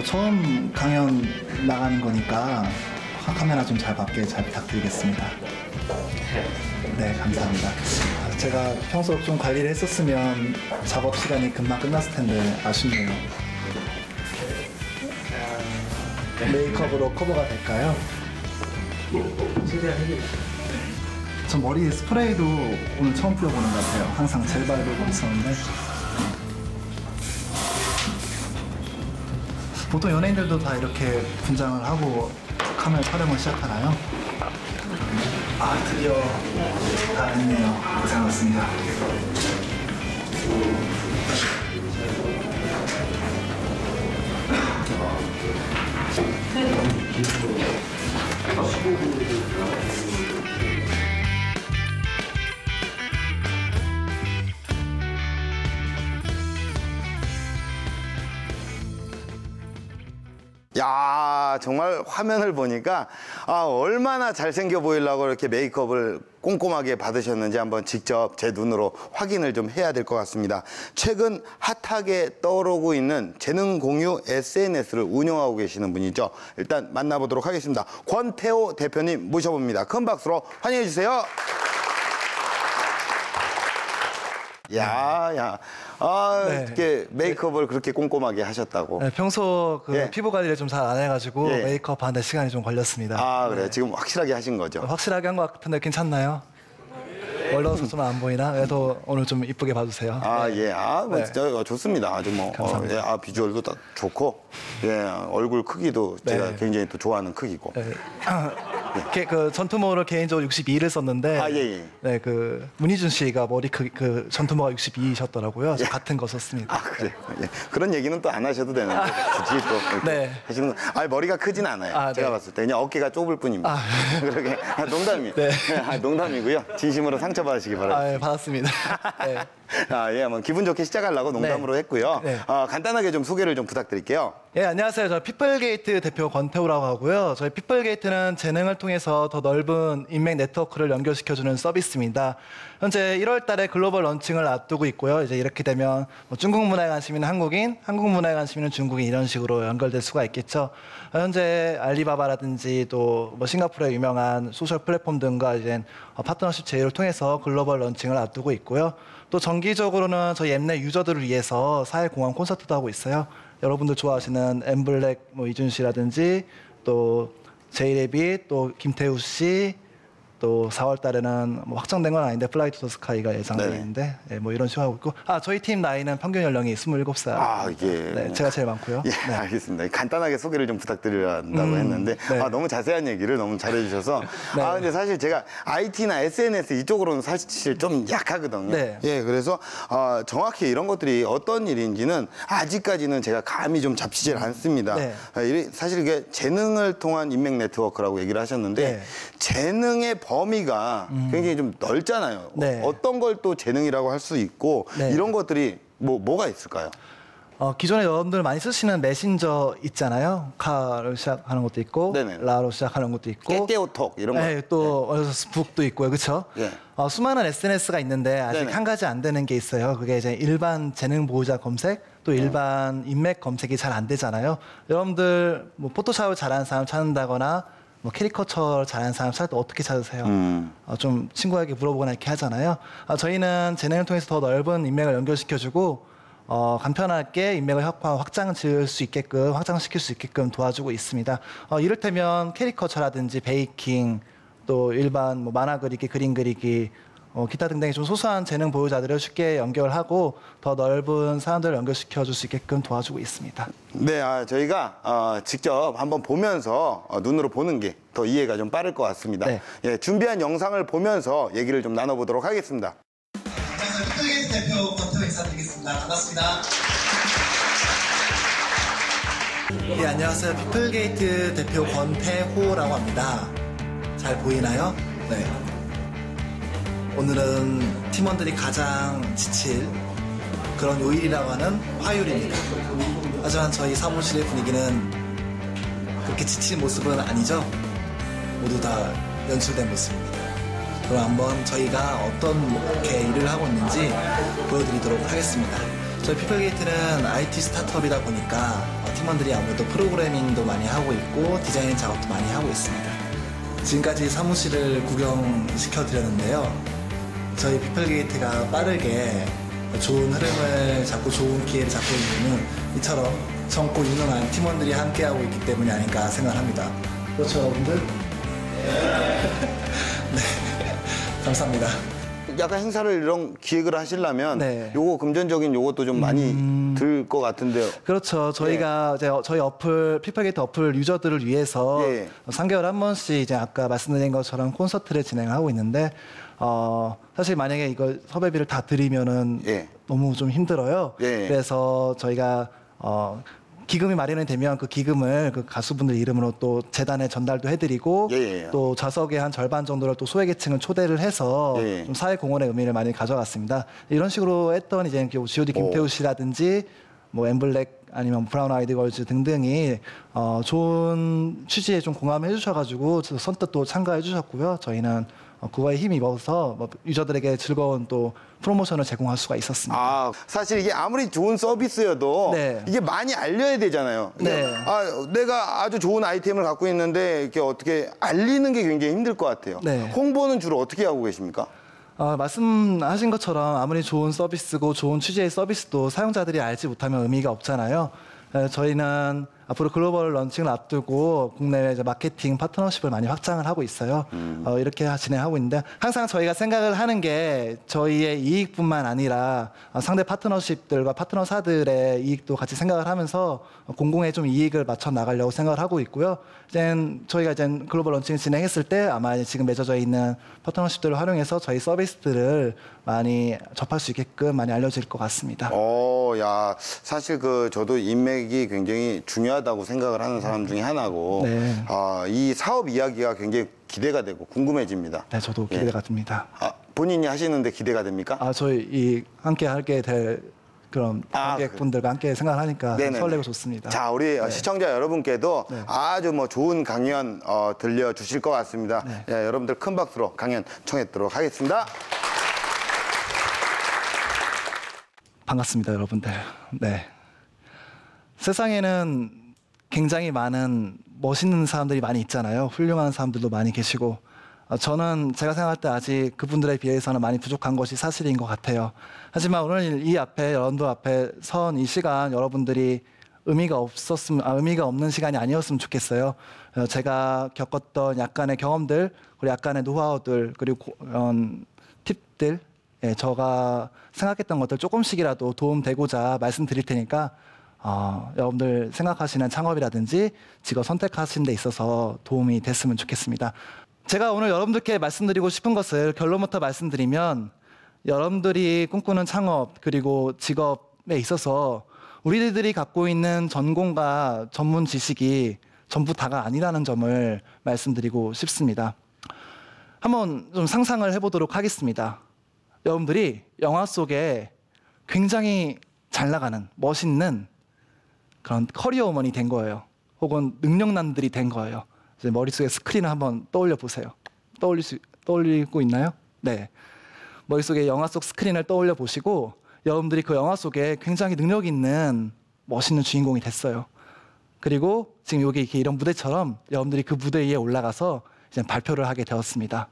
처음 강연 나가는 거니까 카메라 좀 잘 받게 잘 부탁드리겠습니다. 네, 감사합니다. 제가 평소 좀 관리를 했었으면 작업 시간이 금방 끝났을 텐데 아쉽네요. 메이크업으로 커버가 될까요? 전 머리에 스프레이도 오늘 처음 뿌려보는 것 같아요. 항상 젤 바르고 있었는데. 보통 연예인들도 다 이렇게 분장을 하고 카메라 촬영을 시작하나요? 아, 드디어 다 됐네요. 고생하셨습니다. 야, 정말 화면을 보니까 얼마나 잘생겨 보이려고 이렇게 메이크업을 꼼꼼하게 받으셨는지 한번 직접 제 눈으로 확인을 좀 해야 될 것 같습니다. 최근 핫하게 떠오르고 있는 재능 공유 SNS를 운영하고 계시는 분이죠. 일단 만나보도록 하겠습니다. 권태호 대표님 모셔봅니다. 큰 박수로 환영해 주세요. 야. 네. 이렇게 메이크업을 그렇게 꼼꼼하게 하셨다고. 네, 평소 그 피부 관리를 좀 잘 안 해가지고 예. 메이크업 하는데 시간이 좀 걸렸습니다. 그래요? 네. 지금 확실하게 하신 거죠? 확실하게 한 것 같은데 괜찮나요? 얼러서 좀 안 보이나? 그래도 오늘 좀 이쁘게 봐주세요. 예. 네. 진짜 좋습니다. 아주 감사합니다. 비주얼도 딱 좋고, 얼굴 크기도 네. 제가 굉장히 또 좋아하는 크기고. 네. 그 전투모를 개인적으로 62를 썼는데, 예. 네, 그 문희준 씨가 머리 그 전투모가 62셨더라고요. 같은 거 썼습니다. 그래요? 예. 그런 얘기는 또 안 하셔도 되는데, 굳이 또 이렇게 네. 하시는 건, 머리가 크진 않아요. 제가 네. 봤을 때 그냥 어깨가 좁을 뿐입니다. 그렇게 농담이에요. 네. 농담이고요. 진심으로 상처받으시기 바랍니다. 예, 받았습니다. 네. 기분 좋게 시작하려고 농담으로 했고요. 네. 간단하게 좀 소개를 좀 부탁드릴게요. 예, 안녕하세요. 저 피플게이트 대표 권태호라고 하고요. 저희 피플게이트는 재능을 통해서 더 넓은 인맥 네트워크를 연결시켜주는 서비스입니다. 현재 1월 달에 글로벌 런칭을 앞두고 있고요. 이제 이렇게 되면 중국 문화에 관심 있는 한국인, 한국 문화에 관심 있는 중국인 이런 식으로 연결될 수가 있겠죠. 현재 알리바바라든지 또 싱가포르의 유명한 소셜 플랫폼 등과 이제 파트너십 제휴를 통해서 글로벌 런칭을 앞두고 있고요. 또 정기적으로는 저희 엠넷 유저들을 위해서 사회공헌 콘서트도 하고 있어요. 여러분들 좋아하시는 엠블랙 이준 씨라든지 또 제이레빗 또 김태우 씨 또 4월 달에는 확정된 건 아닌데 플라이 투 더 스카이가 예정되어 있는데 이런 식으로 하고 있고 저희 팀 나이는 평균 연령이 27살. 네, 제가 제일 많고요. 네. 알겠습니다. 간단하게 소개를 좀 부탁드린다고 했는데 너무 자세한 얘기를 너무 잘해주셔서 근데 사실 제가 IT나 SNS 이쪽으로는 사실 좀 약하거든요. 그래서 정확히 이런 것들이 어떤 일인지는 아직까지는 제가 감이 좀 잡히질 않습니다. 사실 이게 재능을 통한 인맥 네트워크라고 얘기를 하셨는데 재능의 범위가 굉장히 좀 넓잖아요. 어떤 걸 또 재능이라고 할 수 있고 이런 것들이 뭐가 있을까요? 기존에 여러분들 많이 쓰시는 메신저 있잖아요. 카로 시작하는 것도 있고 라로 시작하는 것도 있고 깨깨오톡 이런 거. 또 북도 있고요. 그렇죠? 수많은 SNS가 있는데 아직 한 가지 안 되는 게 있어요. 그게 이제 일반 재능 보호자 검색 또 일반 인맥 검색이 잘 안 되잖아요. 여러분들 포토샵을 잘하는 사람 찾는다거나 캐리커처 잘하는 사람 찾을 때 어떻게 찾으세요? 좀 친구에게 물어보거나 이렇게 하잖아요. 저희는 재능을 통해서 더 넓은 인맥을 연결시켜주고 간편하게 인맥을 확장시킬 수 있게끔 도와주고 있습니다. 이를테면 캐리커처라든지 베이킹, 또 일반 만화 그리기, 그림 그리기, 기타 등등의 좀 소소한 재능 보유자들을 쉽게 연결하고 더 넓은 사람들을 연결시켜줄 수 있게끔 도와주고 있습니다. 네, 저희가 직접 한번 보면서 눈으로 보는 게 더 이해가 좀 빠를 것 같습니다. 준비한 영상을 보면서 얘기를 좀 나눠보도록 하겠습니다. 안녕하세요. 피플게이트 대표 권태호 인사드리겠습니다. 반갑습니다. 안녕하세요. 피플게이트 대표 권태호라고 합니다. 잘 보이나요? 네. 오늘은 팀원들이 가장 지칠 그런 요일이라고 하는 화요일입니다. 하지만 저희 사무실의 분위기는 그렇게 지친 모습은 아니죠. 모두 다 연출된 모습입니다. 그럼 한번 저희가 어떻게 일을 하고 있는지 보여드리도록 하겠습니다. 저희 피플게이트는 IT 스타트업이다 보니까 팀원들이 아무래도 프로그래밍도 많이 하고 있고 디자인 작업도 많이 하고 있습니다. 지금까지 사무실을 구경시켜 드렸는데요. 저희 피플게이트가 빠르게 좋은 흐름을 잡고 좋은 기회를 잡고 있는 이유는 이처럼 젊고 유능한 팀원들이 함께하고 있기 때문이 아닐까 생각합니다. 그렇죠, 여러분들? 네. 감사합니다. 약간 행사를 이런 기획을 하시려면 네. 요거 금전적인 요것도 좀 많이 들 것 같은데요. 그렇죠. 저희가 이제 저희 어플 피플게이트 어플 유저들을 위해서 예. 3개월에 한 번씩 이제 아까 말씀드린 것처럼 콘서트를 진행하고 있는데 사실 만약에 이걸 섭외비를 다 드리면은 예. 너무 좀 힘들어요. 예. 그래서 저희가 기금이 마련이 되면 그 기금을 그 가수분들 이름으로 또 재단에 전달도 해드리고 예. 또 좌석의 한 절반 정도를 또 소외계층을 초대를 해서 예. 좀 사회공헌의 의미를 많이 가져갔습니다. 이런 식으로 했던 이제 G.O.D 김태우 씨라든지 뭐 엠블랙 아니면 브라운 아이드 걸즈 등등이 좋은 취지에 좀 공감해 주셔가지고 선뜻 또 참가해 주셨고요. 저희는 그거에 힘입어서 유저들에게 즐거운 또 프로모션을 제공할 수가 있었습니다. 아, 사실 이게 아무리 좋은 서비스여도 네. 이게 많이 알려야 되잖아요. 네. 내가 아주 좋은 아이템을 갖고 있는데 이렇게 어떻게 알리는 게 굉장히 힘들 것 같아요. 네. 홍보는 주로 어떻게 하고 계십니까? 말씀하신 것처럼 아무리 좋은 서비스고 좋은 취지의 서비스도 사용자들이 알지 못하면 의미가 없잖아요. 저희는 앞으로 글로벌 런칭을 앞두고 국내외 이제 마케팅 파트너십을 많이 확장을 하고 있어요. 이렇게 진행하고 있는데 항상 저희가 생각을 하는 게 저희의 이익뿐만 아니라 상대 파트너십들과 파트너사들의 이익도 같이 생각을 하면서 공공의 좀 이익을 맞춰 나가려고 생각을 하고 있고요. 저희가 글로벌 런칭을 진행했을 때 아마 지금 맺어져 있는 파트너십들을 활용해서 저희 서비스들을 많이 접할 수 있게끔 많이 알려질 것 같습니다. 야, 사실 저도 인맥이 굉장히 중요하다고 생각을 하는 사람 중에 하나고, 네. 이 사업 이야기가 굉장히 기대가 되고 궁금해집니다. 네, 저도 기대가 됩니다. 본인이 하시는데 기대가 됩니까? 저희 함께 하게 될 그런 관객분들과 함께 생각을 하니까 설레고 좋습니다. 자, 우리 시청자 여러분께도 아주 좋은 강연 들려주실 것 같습니다. 여러분들 큰 박수로 강연 청해드리도록 하겠습니다. 반갑습니다, 여러분들. 네. 세상에는 굉장히 많은 멋있는 사람들이 많이 있잖아요. 훌륭한 사람들도 많이 계시고 저는 제가 생각할 때 아직 그분들에 비해서는 많이 부족한 것이 사실인 것 같아요. 하지만 오늘 이 앞에 여러분들 앞에 선 이 시간 여러분들이 의미가 없는 시간이 아니었으면 좋겠어요. 제가 겪었던 약간의 경험들, 그리고 약간의 노하우들, 그리고 팁들, 제가 생각했던 것들 조금씩이라도 도움되고자 말씀드릴 테니까 여러분들 생각하시는 창업이라든지 직업 선택하시는 데 있어서 도움이 됐으면 좋겠습니다. 제가 오늘 여러분들께 말씀드리고 싶은 것을 결론부터 말씀드리면 여러분들이 꿈꾸는 창업 그리고 직업에 있어서 우리들이 갖고 있는 전공과 전문 지식이 전부 다가 아니라는 점을 말씀드리고 싶습니다. 한번 좀 상상을 해보도록 하겠습니다. 여러분들이 영화 속에 굉장히 잘 나가는 멋있는 그런 커리어우먼이 된 거예요. 혹은 능력남들이 된 거예요. 이제 머릿속에 스크린을 한번 떠올려 보세요. 떠올리고 있나요? 네. 머릿속에 영화 속 스크린을 떠올려 보시고 여러분들이 그 영화 속에 굉장히 능력 있는 멋있는 주인공이 됐어요. 그리고 지금 여기 이렇게 이런 무대처럼 여러분들이 그 무대 위에 올라가서 이제 발표를 하게 되었습니다.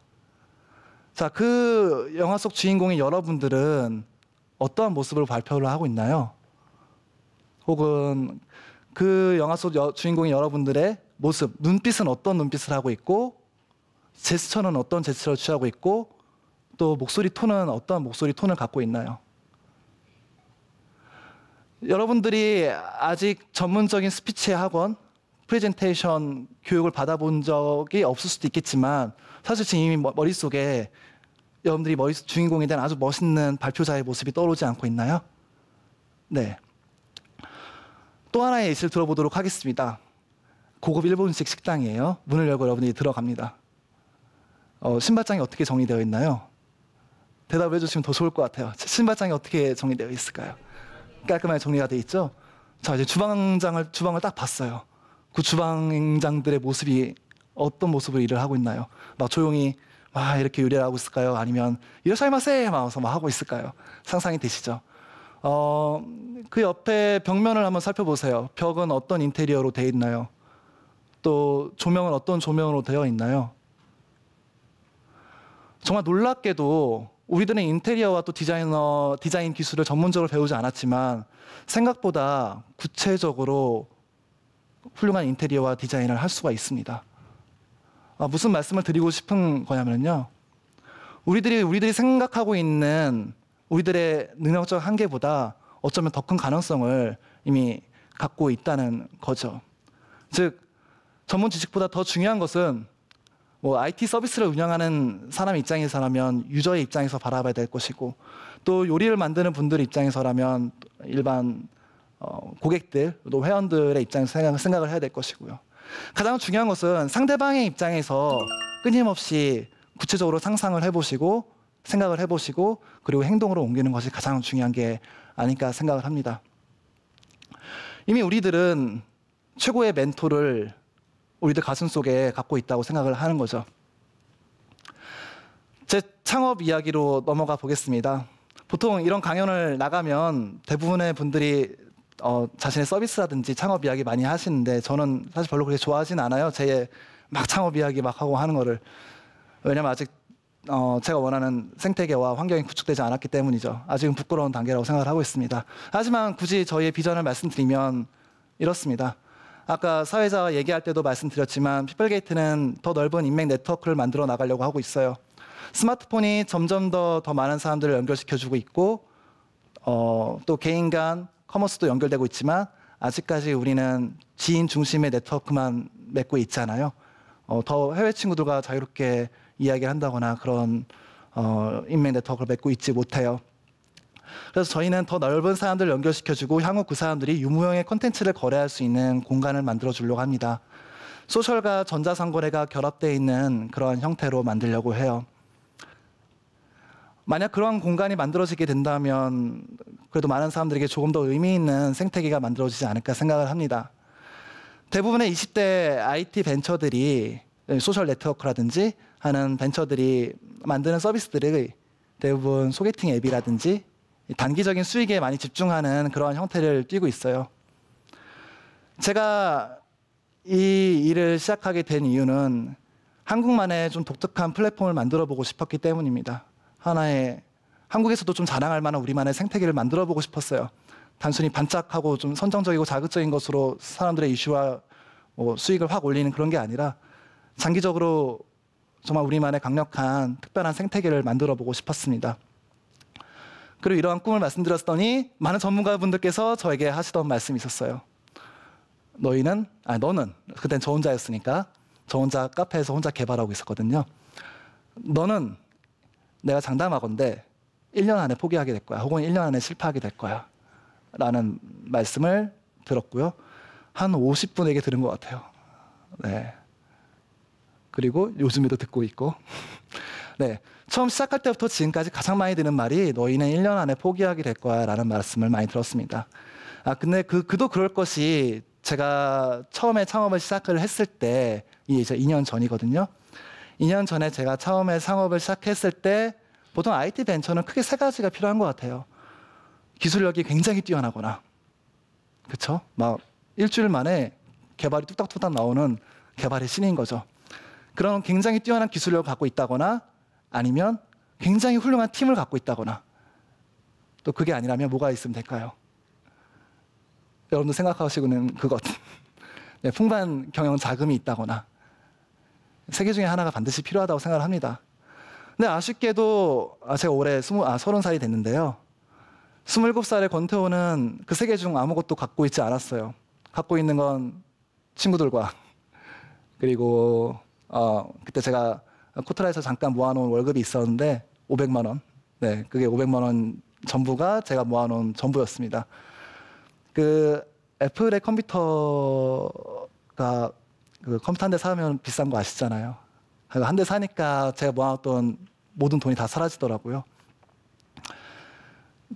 자, 그 영화 속 주인공인 여러분들은 어떠한 모습으로 발표를 하고 있나요? 혹은 그 영화 속 주인공인 여러분들의 모습, 눈빛은 어떤 눈빛을 하고 있고 제스처는 어떤 제스처를 취하고 있고 또 목소리 톤은 어떤 목소리 톤을 갖고 있나요? 여러분들이 아직 전문적인 스피치 학원, 프레젠테이션 교육을 받아본 적이 없을 수도 있겠지만 사실 지금 이미 머릿속에 여러분들이 주인공에 대한 아주 멋있는 발표자의 모습이 떠오르지 않고 있나요? 네. 또 하나의 예시를 들어보도록 하겠습니다. 고급 일본식 식당이에요. 문을 열고 여러분들이 들어갑니다. 신발장이 어떻게 정리되어 있나요? 대답을 해주시면 더 좋을 것 같아요. 신발장이 어떻게 정리되어 있을까요? 깔끔하게 정리가 되어 있죠? 자, 이제 주방을 딱 봤어요. 그 주방장들의 모습이 어떤 모습으로 일을 하고 있나요? 막 조용히 이렇게 요리를 하고 있을까요? 아니면 이러시마세 하면서 막 하고 있을까요? 상상이 되시죠? 그 옆에 벽면을 한번 살펴보세요. 벽은 어떤 인테리어로 되어 있나요? 또 조명은 어떤 조명으로 되어 있나요? 정말 놀랍게도 우리들은 인테리어와 또 디자인 기술을 전문적으로 배우지 않았지만 생각보다 구체적으로 훌륭한 인테리어와 디자인을 할 수가 있습니다. 무슨 말씀을 드리고 싶은 거냐면요. 우리들이 생각하고 있는 우리들의 능력적 한계보다 어쩌면 더 큰 가능성을 이미 갖고 있다는 거죠. 즉, 전문 지식보다 더 중요한 것은 IT 서비스를 운영하는 사람 입장에서라면 유저의 입장에서 바라봐야 될 것이고, 또 요리를 만드는 분들 입장에서라면 일반 고객들, 또 회원들의 입장에서 생각을 해야 될 것이고요. 가장 중요한 것은 상대방의 입장에서 끊임없이 구체적으로 상상을 해보시고 생각을 해보시고 그리고 행동으로 옮기는 것이 가장 중요한 게 아닐까 생각을 합니다. 이미 우리들은 최고의 멘토를 우리들 가슴속에 갖고 있다고 생각을 하는 거죠. 제 창업 이야기로 넘어가 보겠습니다. 보통 이런 강연을 나가면 대부분의 분들이 자신의 서비스라든지 창업 이야기 많이 하시는데 저는 사실 별로 그렇게 좋아하진 않아요. 제 막 창업 이야기 막 하고 하는 거를. 왜냐면 아직 제가 원하는 생태계와 환경이 구축되지 않았기 때문이죠. 아직은 부끄러운 단계라고 생각을 하고 있습니다. 하지만 굳이 저희의 비전을 말씀드리면 이렇습니다. 아까 사회자와 얘기할 때도 말씀드렸지만 피플게이트는 더 넓은 인맥 네트워크를 만들어 나가려고 하고 있어요. 스마트폰이 점점 더 많은 사람들을 연결시켜주고 있고 또 개인 간 커머스도 연결되고 있지만 아직까지 우리는 지인 중심의 네트워크만 맺고 있잖아요. 더 해외 친구들과 자유롭게 이야기를 한다거나 그런 인맥 네트워크를 맺고 있지 못해요. 그래서 저희는 더 넓은 사람들을 연결시켜주고 향후 그 사람들이 유무형의 콘텐츠를 거래할 수 있는 공간을 만들어 주려고 합니다. 소셜과 전자상거래가 결합되어 있는 그러한 형태로 만들려고 해요. 만약 그런 공간이 만들어지게 된다면 그래도 많은 사람들에게 조금 더 의미 있는 생태계가 만들어지지 않을까 생각을 합니다. 대부분의 20대 IT 벤처들이 소셜 네트워크라든지 하는 벤처들이 만드는 서비스들이 대부분 소개팅 앱이라든지 단기적인 수익에 많이 집중하는 그러한 형태를 띠고 있어요. 제가 이 일을 시작하게 된 이유는 한국만의 좀 독특한 플랫폼을 만들어 보고 싶었기 때문입니다. 하나의 한국에서도 좀 자랑할 만한 우리만의 생태계를 만들어 보고 싶었어요. 단순히 반짝하고 좀 선정적이고 자극적인 것으로 사람들의 이슈와 수익을 확 올리는 그런 게 아니라 장기적으로 정말 우리만의 강력한 특별한 생태계를 만들어 보고 싶었습니다. 그리고 이러한 꿈을 말씀드렸더니 많은 전문가분들께서 저에게 하시던 말씀이 있었어요. 너는 그땐 저 혼자였으니까 저 혼자 카페에서 혼자 개발하고 있었거든요. 너는 내가 장담하건대 1년 안에 포기하게 될 거야. 혹은 1년 안에 실패하게 될 거야. 라는 말씀을 들었고요. 한 50분에게 들은 것 같아요. 네. 그리고 요즘에도 듣고 있고. 네. 처음 시작할 때부터 지금까지 가장 많이 드는 말이 너희는 1년 안에 포기하게 될 거야 라는 말씀을 많이 들었습니다. 근데 그도 그럴 것이 제가 처음에 창업을 시작을 했을 때 이제 2년 전이거든요. 2년 전에 제가 처음에 창업을 시작했을 때 보통 IT 벤처는 크게 세 가지가 필요한 것 같아요. 기술력이 굉장히 뛰어나거나, 그쵸? 막 일주일 만에 개발이 뚝딱뚝딱 나오는 개발의 신인 거죠. 그런 굉장히 뛰어난 기술력을 갖고 있다거나 아니면 굉장히 훌륭한 팀을 갖고 있다거나 또 그게 아니라면 뭐가 있으면 될까요? 여러분도 생각하시고는 그것. 네, 풍부한 경영 자금이 있다거나 세 개 중에 하나가 반드시 필요하다고 생각을 합니다. 근데 아쉽게도 제가 올해 30살이 됐는데요. 27살의 권태호는 그 세 개 중 아무것도 갖고 있지 않았어요. 갖고 있는 건 친구들과 그리고 그때 제가 코트라에서 잠깐 모아놓은 월급이 있었는데 500만 원. 네, 그게 500만 원 전부가 제가 모아놓은 전부였습니다. 그 애플의 컴퓨터가 그 컴퓨터 한 대 사면 비싼 거 아시잖아요. 한 대 사니까 제가 모아놨던 모든 돈이 다 사라지더라고요.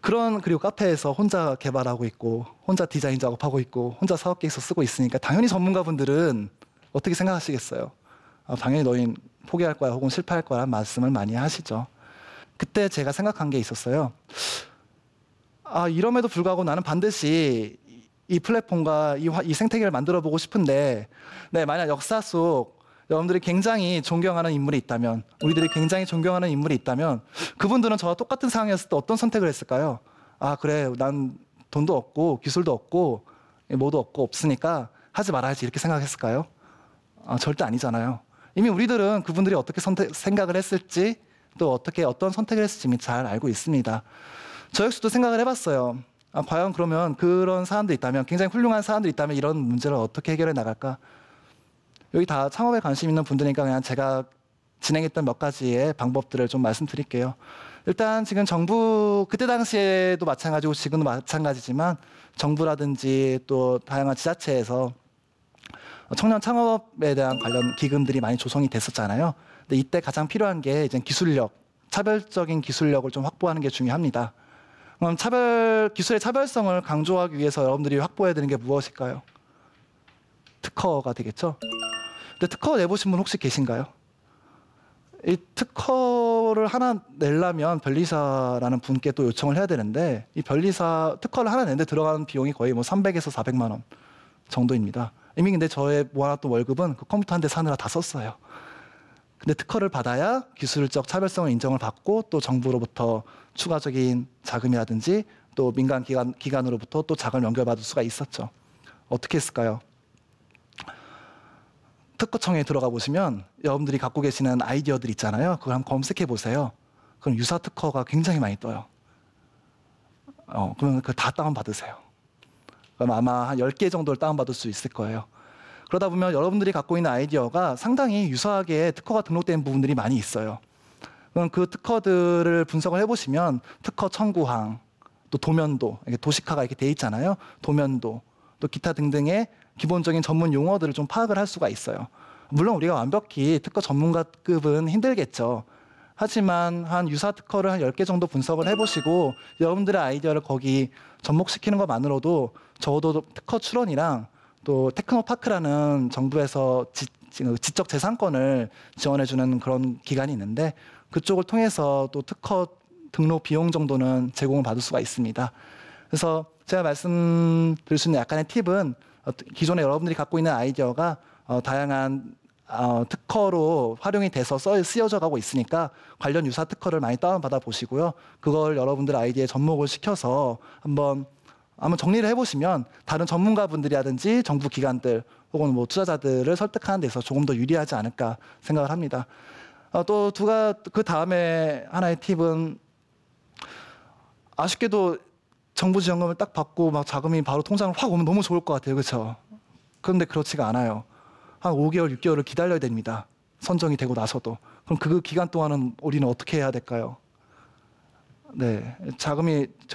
그리고 카페에서 혼자 개발하고 있고 혼자 디자인 작업하고 있고 혼자 사업 계획서 쓰고 있으니까 당연히 전문가분들은 어떻게 생각하시겠어요? 당연히 너희는 포기할 거야 혹은 실패할 거라는 말씀을 많이 하시죠. 그때 제가 생각한 게 있었어요. 이럼에도 불구하고 나는 반드시 이 플랫폼과 이 생태계를 만들어 보고 싶은데, 네, 만약 역사 속 여러분들이 굉장히 존경하는 인물이 있다면, 우리들이 굉장히 존경하는 인물이 있다면, 그분들은 저와 똑같은 상황이었을 때 어떤 선택을 했을까요? 그래, 난 돈도 없고 기술도 없고 뭐도 없으니까 하지 말아야지, 이렇게 생각했을까요? 절대 아니잖아요. 이미 우리들은 그분들이 어떻게 생각을 했을지, 또 어떤 선택을 했을지 이미 잘 알고 있습니다. 저 역시도 생각을 해봤어요. 과연 그러면 그런 사람들이 있다면, 굉장히 훌륭한 사람들이 있다면 이런 문제를 어떻게 해결해 나갈까? 여기 다 창업에 관심 있는 분들이니까 그냥 제가 진행했던 몇 가지의 방법들을 좀 말씀드릴게요. 일단 지금 정부, 그때 당시에도 마찬가지고 지금도 마찬가지지만 정부라든지 또 다양한 지자체에서 청년 창업에 대한 관련 기금들이 많이 조성이 됐었잖아요. 근데 이때 가장 필요한 게 이제 기술력, 차별적인 기술력을 좀 확보하는 게 중요합니다. 그럼 기술의 차별성을 강조하기 위해서 여러분들이 확보해야 되는 게 무엇일까요? 특허가 되겠죠? 근데 특허 내보신 분 혹시 계신가요? 이 특허를 하나 내려면 변리사라는 분께 또 요청을 해야 되는데, 이 변리사 특허를 하나 내는데 들어가는 비용이 거의 뭐 300에서 400만 원 정도입니다. 이미 근데 저의 모아놨던 월급은 그 컴퓨터 한 대 사느라 다 썼어요. 근데 특허를 받아야 기술적 차별성을 인정을 받고 또 정부로부터 추가적인 자금이라든지 또 민간 기관으로부터 또 자금을 연결받을 수가 있었죠. 어떻게 했을까요? 특허청에 들어가 보시면 여러분들이 갖고 계시는 아이디어들 있잖아요. 그걸 한번 검색해 보세요. 그럼 유사 특허가 굉장히 많이 떠요. 그러면 그거 다 다운받으세요. 그럼 아마 한 10개 정도를 다운받을 수 있을 거예요. 그러다 보면 여러분들이 갖고 있는 아이디어가 상당히 유사하게 특허가 등록된 부분들이 많이 있어요. 그럼 그 특허들을 분석을 해보시면 특허 청구항, 또 도면도, 도식화가 이렇게 돼 있잖아요. 도면도, 또 기타 등등의 기본적인 전문 용어들을 좀 파악을 할 수가 있어요. 물론 우리가 완벽히 특허 전문가급은 힘들겠죠. 하지만 한 유사 특허를 한 10개 정도 분석을 해보시고 여러분들의 아이디어를 거기 접목시키는 것만으로도 적어도 특허 출원이랑 또 테크노파크라는 정부에서 지적 재산권을 지원해주는 그런 기관이 있는데, 그쪽을 통해서 또 특허 등록 비용 정도는 제공을 받을 수가 있습니다. 그래서 제가 말씀드릴 수 있는 약간의 팁은, 기존에 여러분들이 갖고 있는 아이디어가 다양한 특허로 활용이 돼서 쓰여져 가고 있으니까 관련 유사 특허를 많이 다운받아 보시고요. 그걸 여러분들 아이디어에 접목을 시켜서 한번 정리를 해보시면 다른 전문가분들이라든지 정부 기관들 혹은 뭐 투자자들을 설득하는 데서 조금 더 유리하지 않을까 생각을 합니다. 또 그 다음에 하나의 팁은, 아쉽게도 정부 지원금을 딱 받고 막 자금이 바로 통장을 확 오면 너무 좋을 것 같아요. 그렇죠? 그런데 그렇지가 않아요. 한 5개월, 6개월을 기다려야 됩니다. 선정이 되고 나서도. 그럼 그 기간 동안은 우리는 어떻게 해야 될까요? 네,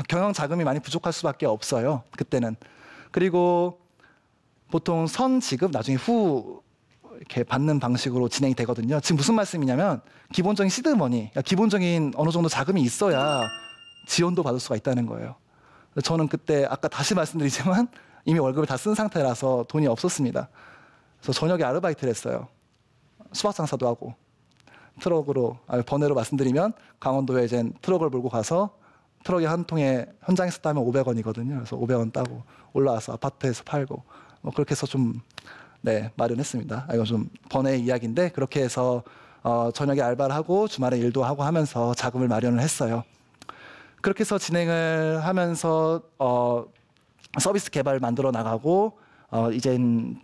경영 자금이 많이 부족할 수밖에 없어요. 그때는. 그리고 보통 선지급 나중에 후 이렇게 받는 방식으로 진행이 되거든요. 지금 무슨 말씀이냐면 기본적인 시드머니, 그러니까 기본적인 어느 정도 자금이 있어야 지원도 받을 수가 있다는 거예요. 저는 그때 아까 다시 말씀드리지만 이미 월급을 다 쓴 상태라서 돈이 없었습니다. 그래서 저녁에 아르바이트를 했어요. 수박 장사도 하고. 트럭으로, 번외로 말씀드리면 강원도에 이제 트럭을 몰고 가서 트럭이 한 통에 현장에서 따면 500원이거든요. 그래서 500원 따고 올라와서 아파트에서 팔고 뭐 그렇게 해서 좀 마련했습니다. 이건 좀 번외 이야기인데, 그렇게 해서 저녁에 알바를 하고 주말에 일도 하고 하면서 자금을 마련을 했어요. 그렇게 해서 진행을 하면서 서비스 개발을 만들어 나가고 이젠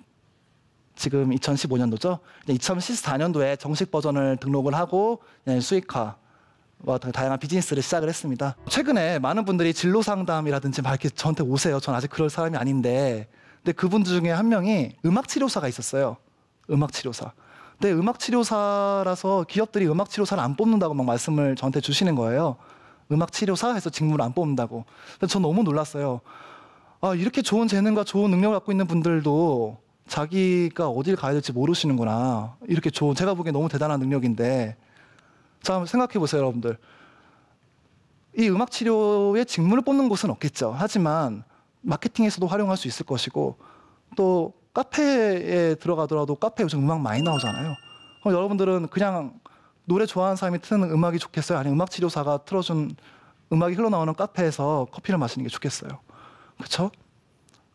지금 2015년도죠. 2014년도에 정식 버전을 등록을 하고 수익화와 다양한 비즈니스를 시작을 했습니다. 최근에 많은 분들이 진로 상담이라든지 막 이렇게 저한테 오세요. 전 아직 그럴 사람이 아닌데, 근데 그분들 중에 한 명이 음악 치료사가 있었어요. 음악 치료사. 근데 음악 치료사라서 기업들이 음악 치료사를 안 뽑는다고 막 말씀을 저한테 주시는 거예요. 음악 치료사 해서 직무를 안 뽑는다고. 근데 전 너무 놀랐어요. 이렇게 좋은 재능과 좋은 능력을 갖고 있는 분들도 자기가 어딜 가야 될지 모르시는구나. 이렇게 좋은, 제가 보기엔 너무 대단한 능력인데. 자, 한번 생각해 보세요, 여러분들. 이 음악 치료의 직무를 뽑는 곳은 없겠죠. 하지만 마케팅에서도 활용할 수 있을 것이고, 또 카페에 들어가더라도 카페에 요즘 음악 많이 나오잖아요. 여러분들은 그냥 노래 좋아하는 사람이 트는 음악이 좋겠어요? 아니면 음악 치료사가 틀어준 음악이 흘러나오는 카페에서 커피를 마시는 게 좋겠어요. 그렇죠?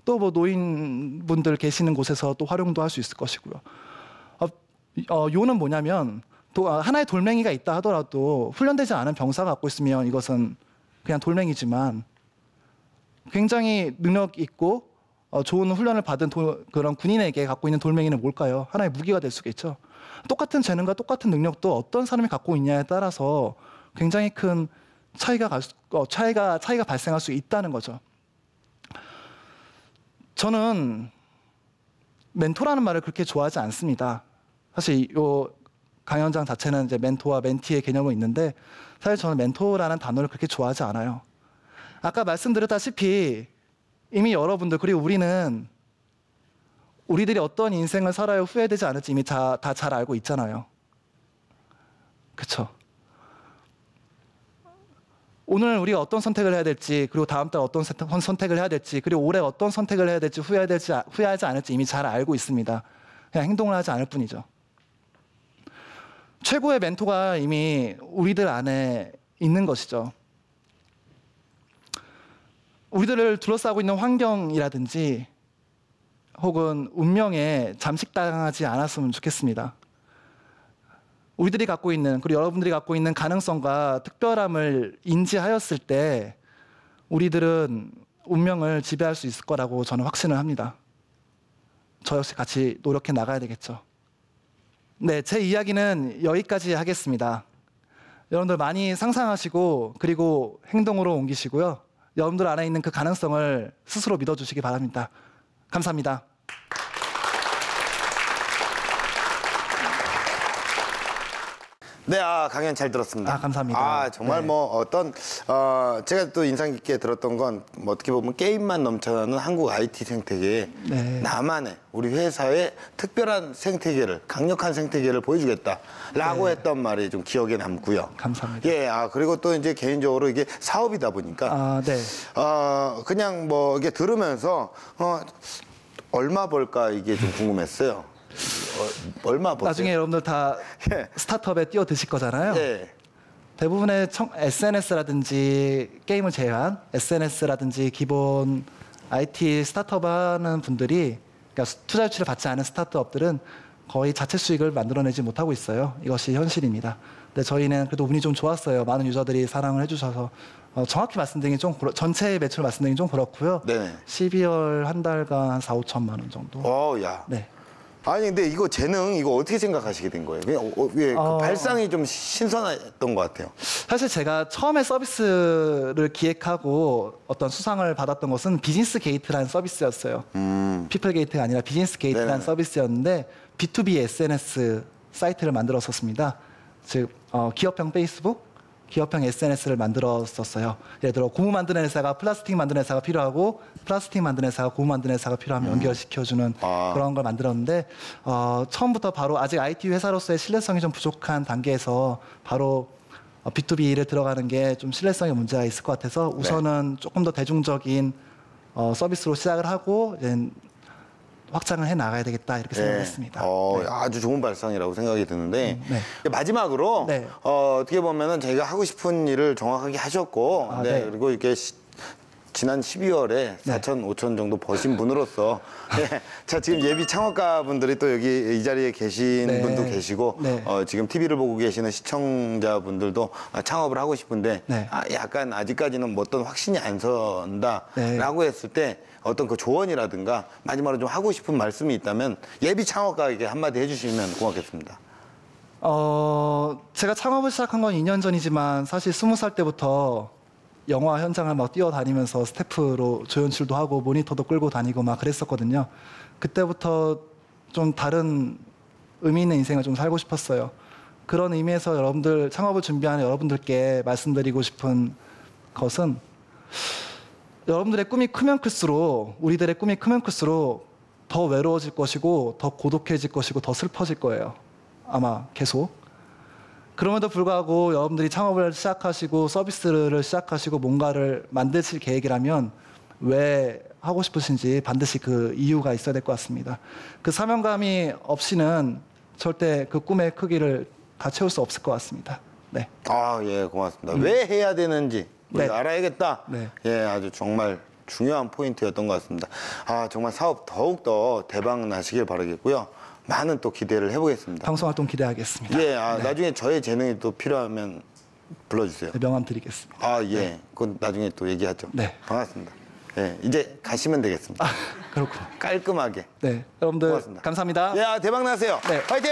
또 뭐 노인분들 계시는 곳에서 또 활용도 할 수 있을 것이고요. 요는 뭐냐면 또 하나의 돌멩이가 있다 하더라도 훈련되지 않은 병사가 갖고 있으면 이것은 그냥 돌멩이지만 굉장히 능력 있고 좋은 훈련을 받은 그런 군인에게 갖고 있는 돌멩이는 뭘까요? 하나의 무기가 될 수가 있죠. 똑같은 재능과 똑같은 능력도 어떤 사람이 갖고 있냐에 따라서 굉장히 큰 차이가 발생할 수 있다는 거죠. 저는 멘토라는 말을 그렇게 좋아하지 않습니다. 사실 요 강연장 자체는 이제 멘토와 멘티의 개념은 있는데 사실 저는 멘토라는 단어를 그렇게 좋아하지 않아요. 아까 말씀드렸다시피 이미 여러분들 그리고 우리들이 어떤 인생을 살아야 후회되지 않을지 이미 다 잘 알고 있잖아요. 그렇죠? 오늘 우리가 어떤 선택을 해야 될지 그리고 다음 달 어떤 선택을 해야 될지 그리고 올해 어떤 선택을 해야 될지 후회하지 않을지 이미 잘 알고 있습니다. 그냥 행동을 하지 않을 뿐이죠. 최고의 멘토가 이미 우리들 안에 있는 것이죠. 우리들을 둘러싸고 있는 환경이라든지 혹은 운명에 잠식당하지 않았으면 좋겠습니다. 우리들이 갖고 있는 그리고 여러분들이 갖고 있는 가능성과 특별함을 인지하였을 때 우리들은 운명을 지배할 수 있을 거라고 저는 확신을 합니다. 저 역시 같이 노력해 나가야 되겠죠. 네, 제 이야기는 여기까지 하겠습니다. 여러분들 많이 상상하시고 그리고 행동으로 옮기시고요. 여러분들 안에 있는 그 가능성을 스스로 믿어주시기 바랍니다. 감사합니다. 네, 강연 잘 들었습니다. 감사합니다. 정말 네. 뭐 제가 또 인상 깊게 들었던 건 뭐 어떻게 보면 게임만 넘쳐나는 한국 IT 생태계에 네. 나만의 우리 회사의 특별한 생태계를 강력한 생태계를 보여주겠다라고 했던 말이 좀 기억에 남고요. 감사합니다. 예, 그리고 또 이제 개인적으로 이게 사업이다 보니까 네. 그냥 뭐 이게 들으면서 얼마 벌까 이게 좀 궁금했어요. 얼마 버세요? 나중에 여러분들 다 예. 스타트업에 뛰어드실 거잖아요. 예. 대부분의 SNS라든지 게임을 제외한 SNS라든지 기본 IT 스타트업 하는 분들이 그러니까 투자 유치를 받지 않은 스타트업들은 거의 자체 수익을 만들어내지 못하고 있어요. 이것이 현실입니다. 근데 저희는 그래도 운이 좀 좋았어요. 많은 유저들이 사랑을 해주셔서 정확히 말씀드리긴 좀 전체 매출 말씀드리긴 좀 그렇고요. 네. 12월 한 달간 한 4, 5천만 원 정도. 야. 네. 아니 근데 이거 재능 이거 어떻게 생각하시게 된 거예요? 그냥 그 발상이 좀 신선했던 것 같아요. 사실 제가 처음에 서비스를 기획하고 어떤 수상을 받았던 것은 비즈니스 게이트라는 서비스였어요. 피플 게이트가 아니라 비즈니스 게이트라는 네네. 서비스였는데 B2B SNS 사이트를 만들었었습니다. 즉 기업형 페이스북, 기업형 SNS를 만들었었어요. 예를 들어 고무 만드는 회사가 플라스틱 만드는 회사가 필요하고 플라스틱 만드는 회사가 고무 만드는 회사가 필요하면 연결시켜주는 그런 걸 만들었는데 처음부터 바로 아직 IT 회사로서의 신뢰성이 좀 부족한 단계에서 바로 B2B를 들어가는 게 좀 신뢰성에 문제가 있을 것 같아서 우선은 조금 더 대중적인 서비스로 시작을 하고 이제 확장을 해 나가야 되겠다 이렇게 생각했습니다. 네. 아주 좋은 발상이라고 생각이 드는데 마지막으로 네. 어떻게 보면은 저희가 하고 싶은 일을 정확하게 하셨고 네. 그리고 이렇게 지난 12월에 4천, 5천 정도 버신 분으로서 자 지금 예비 창업가 분들이 또 여기 이 자리에 계신 분도 계시고 지금 TV를 보고 계시는 시청자분들도 창업을 하고 싶은데 약간 아직까지는 뭐 어떤 확신이 안 선다라고 했을 때 어떤 그 조언이라든가 마지막으로 좀 하고 싶은 말씀이 있다면 예비 창업가에게 한마디 해주시면 고맙겠습니다. 제가 창업을 시작한 건 2년 전이지만 사실 20살 때부터 영화 현장을 막 뛰어다니면서 스태프로 조연출도 하고 모니터도 끌고 다니고 막 그랬었거든요. 그때부터 좀 다른 의미 있는 인생을 좀 살고 싶었어요. 그런 의미에서 여러분들 창업을 준비하는 여러분들께 말씀드리고 싶은 것은 여러분들의 꿈이 크면 클수록 우리들의 꿈이 크면 클수록 더 외로워질 것이고 더 고독해질 것이고 더 슬퍼질 거예요. 아마 계속. 그럼에도 불구하고 여러분들이 창업을 시작하시고 서비스를 시작하시고 뭔가를 만드실 계획이라면 왜 하고 싶으신지 반드시 그 이유가 있어야 될 것 같습니다. 그 사명감이 없이는 절대 그 꿈의 크기를 다 채울 수 없을 것 같습니다. 네. 예, 고맙습니다. 왜 해야 되는지 우리가 네. 알아야겠다. 네. 예, 아주 정말 중요한 포인트였던 것 같습니다. 아, 정말 사업 더욱더 대박 나시길 바라겠고요. 많은 또 기대를 해보겠습니다. 방송 활동 기대하겠습니다. 예, 나중에 저의 재능이 또 필요하면 불러주세요. 네, 명함 드리겠습니다. 아, 예. 그건 나중에 또 얘기하죠. 네. 반갑습니다. 예, 이제 가시면 되겠습니다. 그렇군요. 깔끔하게. 네, 여러분들 고맙습니다. 감사합니다. 예, 대박 나세요. 네. 화이팅!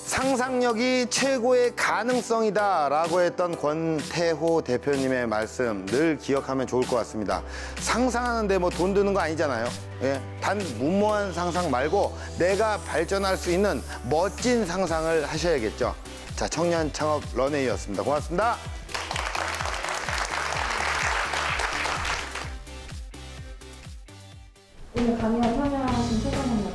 상상력이 최고의 가능성이다라고 했던 권태호 대표님의 말씀 늘 기억하면 좋을 것 같습니다. 상상하는데 뭐 돈 드는 거 아니잖아요. 예, 단 무모한 상상 말고 내가 발전할 수 있는 멋진 상상을 하셔야겠죠. 자, 청년 창업 런웨이였습니다. 고맙습니다. 오늘 강연 참여하신 소감은요?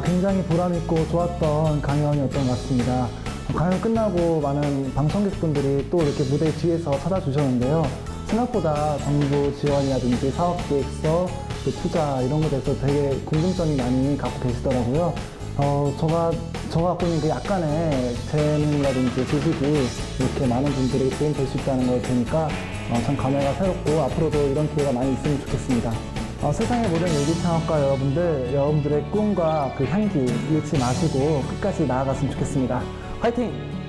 굉장히 보람있고 좋았던 강연이었던 것 같습니다. 강연 끝나고 많은 방청객분들이 또 이렇게 무대 뒤에서 찾아주셨는데요. 생각보다 정부 지원이라든지 사업계획서, 또 투자 이런 것에 대해서 되게 궁금증이 많이 갖고 계시더라고요. 제가 갖고 있는 그 약간의 재능이라든지 지식이 이렇게 많은 분들에게 도움될 수 있다는 걸 보니까 참 감회가 새롭고 앞으로도 이런 기회가 많이 있으면 좋겠습니다. 세상의 모든 일기창업가 여러분들의 꿈과 그 향기 잃지 마시고 끝까지 나아갔으면 좋겠습니다. 화이팅!